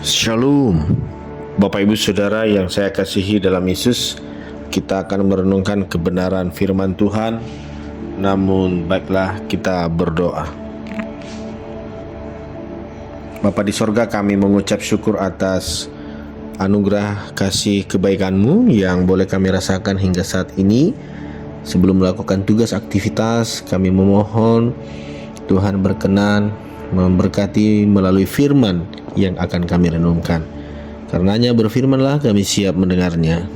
Shalom, Bapak Ibu Saudara yang saya kasihi dalam Yesus. Kita akan merenungkan kebenaran firman Tuhan. Namun baiklah kita berdoa. Bapa di sorga, kami mengucap syukur atas anugerah kasih kebaikan-Mu yang boleh kami rasakan hingga saat ini. Sebelum melakukan tugas aktivitas, kami memohon Tuhan berkenan memberkati melalui firman yang akan kami renungkan. Karenanya berfirmanlah, kami siap mendengarnya.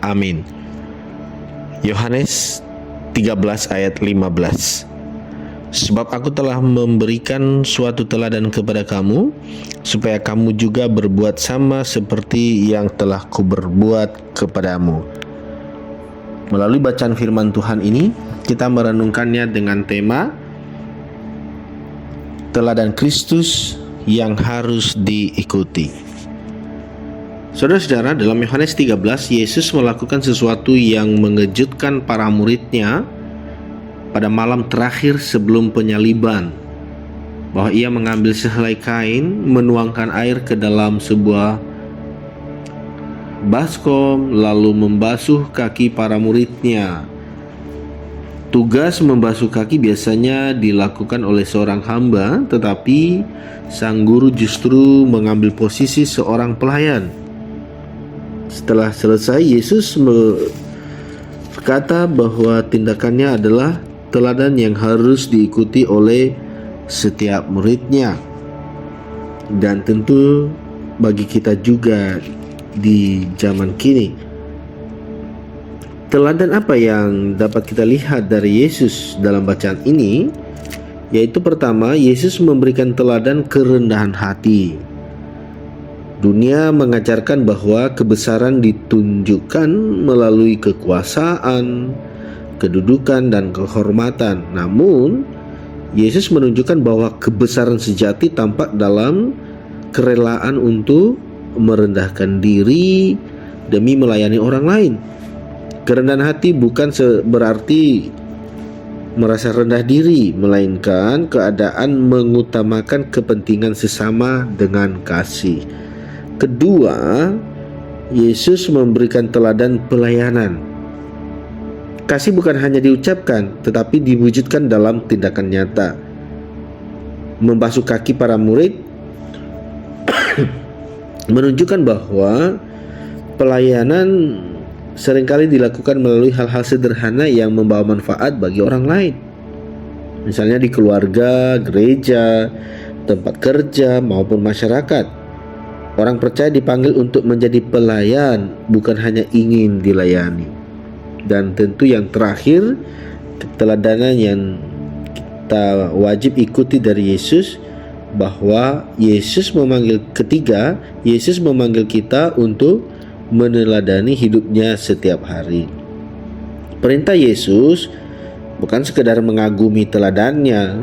Amin. Yohanes 13 ayat 15. Sebab aku telah memberikan suatu teladan kepada kamu, supaya kamu juga berbuat sama seperti yang telah kuberbuat kepadamu. Melalui bacaan firman Tuhan ini, kita merenungkannya dengan tema teladan Kristus yang harus diikuti. Saudara-saudara, dalam Yohanes 13, Yesus melakukan sesuatu yang mengejutkan para muridnya pada malam terakhir sebelum penyaliban, bahwa ia mengambil sehelai kain, menuangkan air ke dalam sebuah baskom, lalu membasuh kaki para muridnya. Tugas membasuh kaki biasanya dilakukan oleh seorang hamba, tetapi sang guru justru mengambil posisi seorang pelayan. Setelah selesai, Yesus berkata bahwa tindakannya adalah teladan yang harus diikuti oleh setiap muridnya. Dan tentu bagi kita juga di zaman kini. Teladan apa yang dapat kita lihat dari Yesus dalam bacaan ini? Yaitu pertama, Yesus memberikan teladan kerendahan hati. Dunia mengajarkan bahwa kebesaran ditunjukkan melalui kekuasaan, kedudukan, dan kehormatan. Namun, Yesus menunjukkan bahwa kebesaran sejati tampak dalam kerelaan untuk merendahkan diri demi melayani orang lain. Kerendahan hati bukan berarti merasa rendah diri, melainkan keadaan mengutamakan kepentingan sesama dengan kasih. Kedua, Yesus memberikan teladan pelayanan. Kasih bukan hanya diucapkan, tetapi diwujudkan dalam tindakan nyata. Membasuh kaki para murid menunjukkan bahwa pelayanan seringkali dilakukan melalui hal-hal sederhana yang membawa manfaat bagi orang lain. Misalnya di keluarga, gereja, tempat kerja, maupun masyarakat. Orang percaya dipanggil untuk menjadi pelayan, bukan hanya ingin dilayani. Dan tentu yang terakhir, keteladanan yang kita wajib ikuti dari Yesus, bahwa Yesus memanggil kita untuk meneladani hidupnya setiap hari. Perintah Yesus bukan sekedar mengagumi teladannya,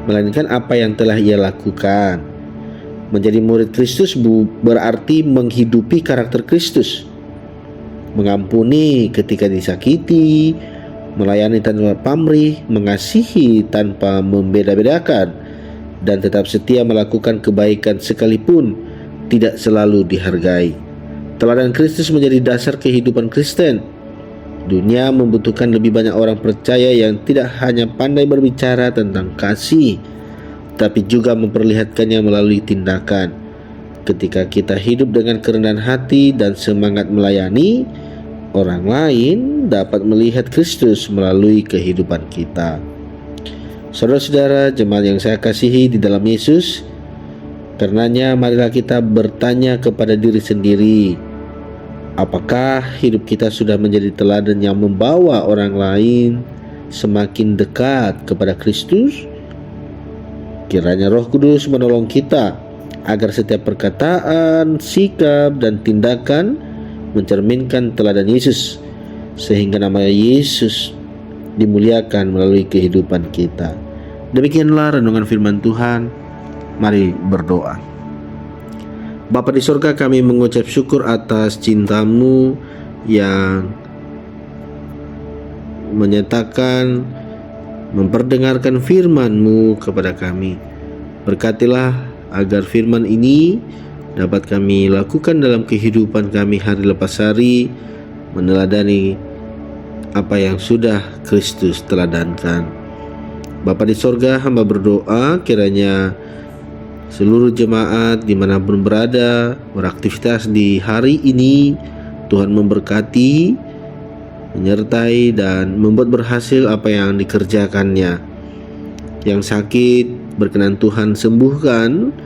melainkan apa yang telah ia lakukan. Menjadi murid Kristus berarti menghidupi karakter Kristus, mengampuni ketika disakiti, melayani tanpa pamrih, mengasihi tanpa membeda-bedakan, dan tetap setia melakukan kebaikan sekalipun tidak selalu dihargai. Teladan Kristus menjadi dasar kehidupan Kristen. Dunia membutuhkan lebih banyak orang percaya yang tidak hanya pandai berbicara tentang kasih, tapi juga memperlihatkannya melalui tindakan. Ketika kita hidup dengan kerendahan hati dan semangat melayani, orang lain dapat melihat Kristus melalui kehidupan kita. Saudara-saudara, jemaat yang saya kasihi di dalam Yesus, karenanya marilah kita bertanya kepada diri sendiri, apakah hidup kita sudah menjadi teladan yang membawa orang lain semakin dekat kepada Kristus? Kiranya Roh Kudus menolong kita agar setiap perkataan, sikap, dan tindakan mencerminkan teladan Yesus, sehingga nama Yesus dimuliakan melalui kehidupan kita. Demikianlah renungan firman Tuhan. Mari berdoa. Bapa di sorga, kami mengucap syukur atas cinta-Mu yang menyatakan, memperdengarkan firman-Mu kepada kami. Berkatilah agar firman ini dapat kami lakukan dalam kehidupan kami hari lepas hari, meneladani apa yang sudah Kristus teladankan. Bapa di sorga, hamba berdoa kiranya seluruh jemaat dimanapun berada beraktivitas di hari ini, Tuhan memberkati, menyertai dan membuat berhasil apa yang dikerjakannya. Yang sakit berkenan Tuhan sembuhkan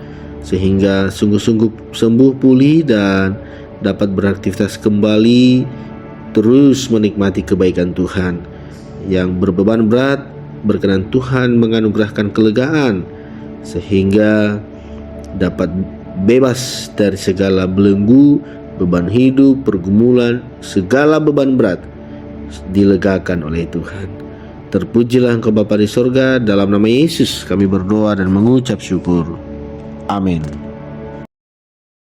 sehingga sungguh-sungguh sembuh pulih dan dapat beraktivitas kembali, terus menikmati kebaikan Tuhan. Yang berbeban berat berkenan Tuhan menganugerahkan kelegaan sehingga dapat bebas dari segala belenggu, beban hidup, pergumulan, segala beban berat dilegakan oleh Tuhan. Terpujilah Engkau Bapa di sorga, dalam nama Yesus kami berdoa dan mengucap syukur. Amin.